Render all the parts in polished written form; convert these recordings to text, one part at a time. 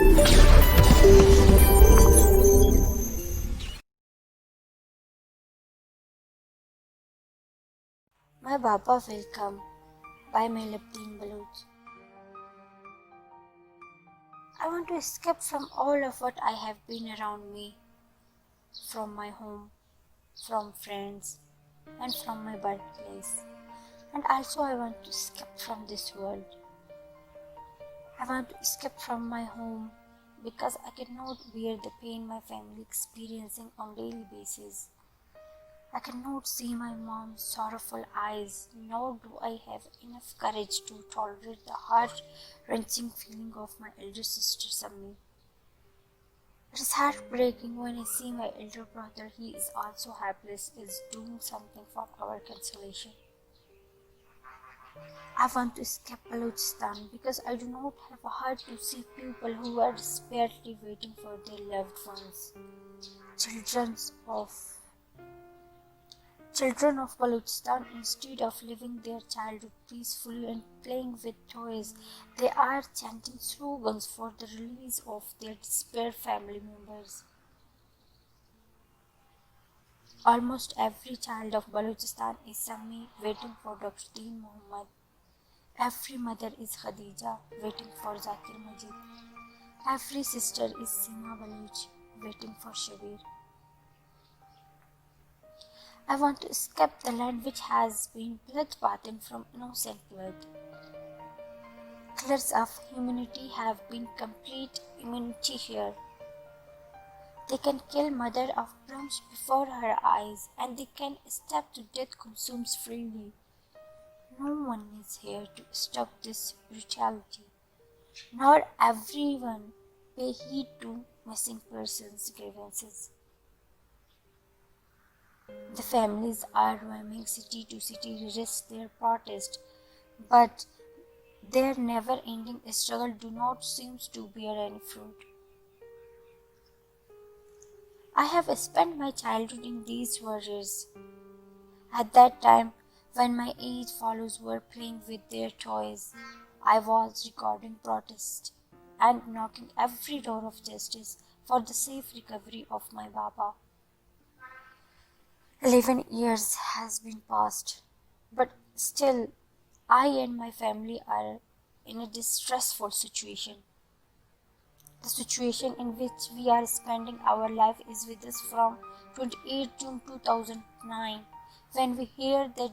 My Baba Will Come by MEHLAB Deen Baloch. I want to escape from all of what I have been around me, from my home, from friends, and from my birthplace. And also I want to escape from this world. I want to escape from my home because I cannot bear the pain my family experiencing on daily basis. I cannot see my mom's sorrowful eyes, nor do I have enough courage to tolerate the heart-wrenching feeling of my elder sister Sammi. It is heartbreaking when I see my elder brother, he is also helpless, is doing something for our consolation. I want to escape Balochistan because I do not have a heart to see people who are desperately waiting for their loved ones. Children of Balochistan, instead of living their childhood peacefully and playing with toys, they are chanting slogans for the release of their despaired family members. Almost every child of Balochistan is Sammi waiting for Dr. Deen Mohammad. Every mother is Khadija waiting for Zakir Majid. Every sister is Seema Baloch waiting for Shabir. I want to escape the land which has been blood-bathed from innocent blood. Killers of humanity have been complete immunity here. They can kill mother of plums before her eyes, and they can stab to death consumes freely. No one is here to stop this brutality, nor everyone pay heed to missing persons' grievances. The families are roaming city to city to rest their protest, but their never-ending struggle do not seem to bear any fruit. I have spent my childhood in these warriors. At that time, when my age fellows were playing with their toys, I was recording protest and knocking every door of justice for the safe recovery of my Baba. 11 years has been passed, but still I and my family are in a distressful situation. The situation in which we are spending our life is with us from 28 June 2009, when we hear the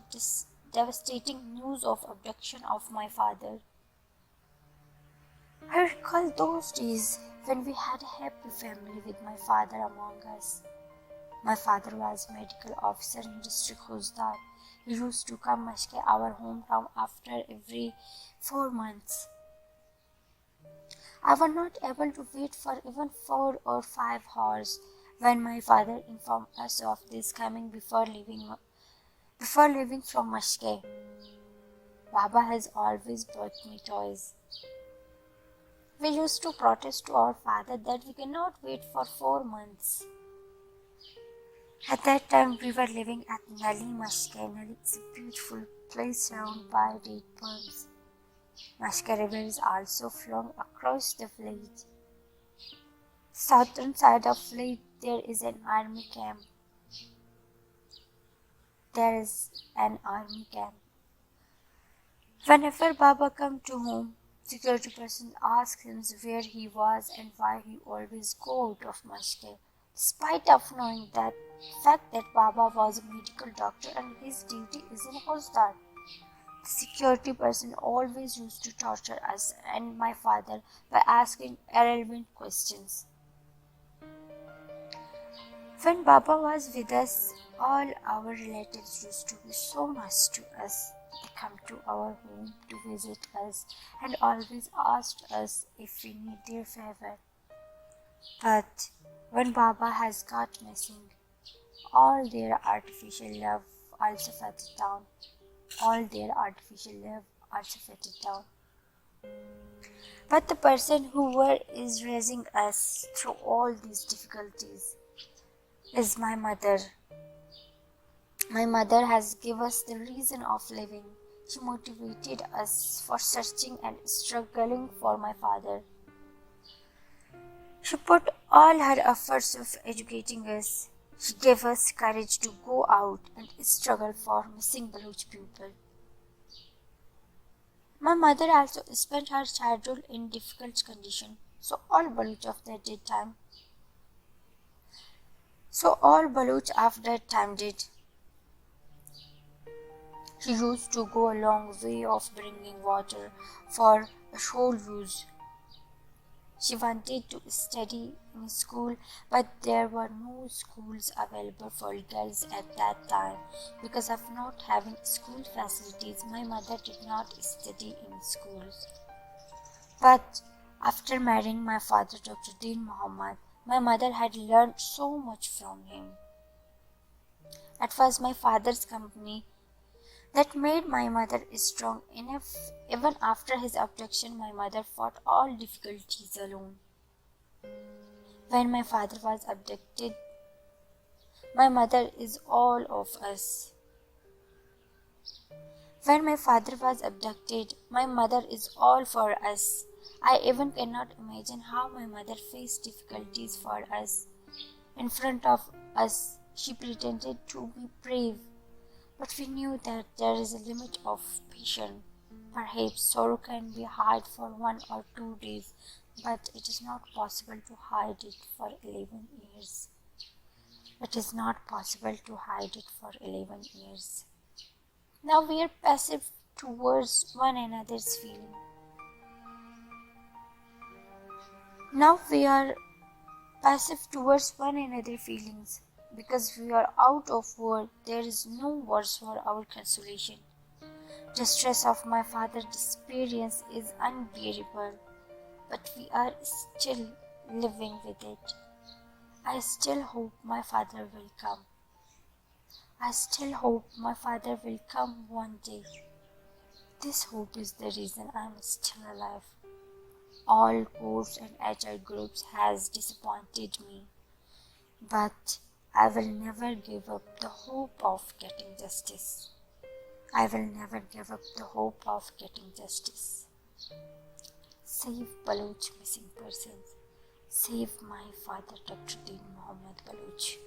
devastating news of abduction of my father. I recall those days when we had a happy family with my father among us. My father was medical officer in district Hozdar. He used to come Mashke, our hometown, after every 4 months. I was not able to wait for even 4 or 5 hours when my father informed us of this coming before leaving from Mashke. Baba has always brought me toys. We used to protest to our father that we cannot wait for 4 months. At that time, we were living at Nali Mashke. Nali is a beautiful place surrounded by date palms. Mashke River is also flowing across the village. Southern side of village, there is an army camp. Whenever Baba come to home, security person asks him where he was and why he always go out of Mashke, despite of knowing that fact that Baba was a medical doctor and his duty is in Hozdar. The security person always used to torture us and my father by asking irrelevant questions. When Baba was with us, all our relatives used to be so nice to us. They come to our home to visit us and always asked us if we need their favor. But when Baba has got missing, all their artificial love also faded down. But the person who is raising us through all these difficulties is my mother. My mother has given us the reason of living. She motivated us for searching and struggling for my father. She put all her efforts of educating us. She gave us courage to go out and struggle for missing Baloch people. My mother also spent her childhood in difficult conditions, all Baloch of that time did. She used to go a long way of bringing water for household use. She wanted to study in school, but there were no schools available for girls at that time. Because of not having school facilities, my mother did not study in schools. But after marrying my father, Dr. Deen Mohammad, my mother had learned so much from him. It was my father's company that made my mother strong enough. Even after his abduction, my mother fought all difficulties alone. When my father was abducted, my mother is all of us. When my father was abducted, my mother is all for us. I even cannot imagine how my mother faced difficulties for us. In front of us, she pretended to be brave. But we knew that there is a limit of patience. Perhaps sorrow can be hid for 1 or 2 days, but it is not possible to hide it for 11 years. It is not possible to hide it for 11 years. Now we are passive towards one another's feeling. Now we are passive towards one another's feelings. Because we are out of word, there is no words for our consolation. The stress of my father's disappearance is unbearable, but we are still living with it. I still hope my father will come. I still hope my father will come one day. This hope is the reason I am still alive. All courts and HR groups has disappointed me, but I will never give up the hope of getting justice. I will never give up the hope of getting justice. Save Baloch missing persons. Save my father, Dr. Deen Mohammad Baloch.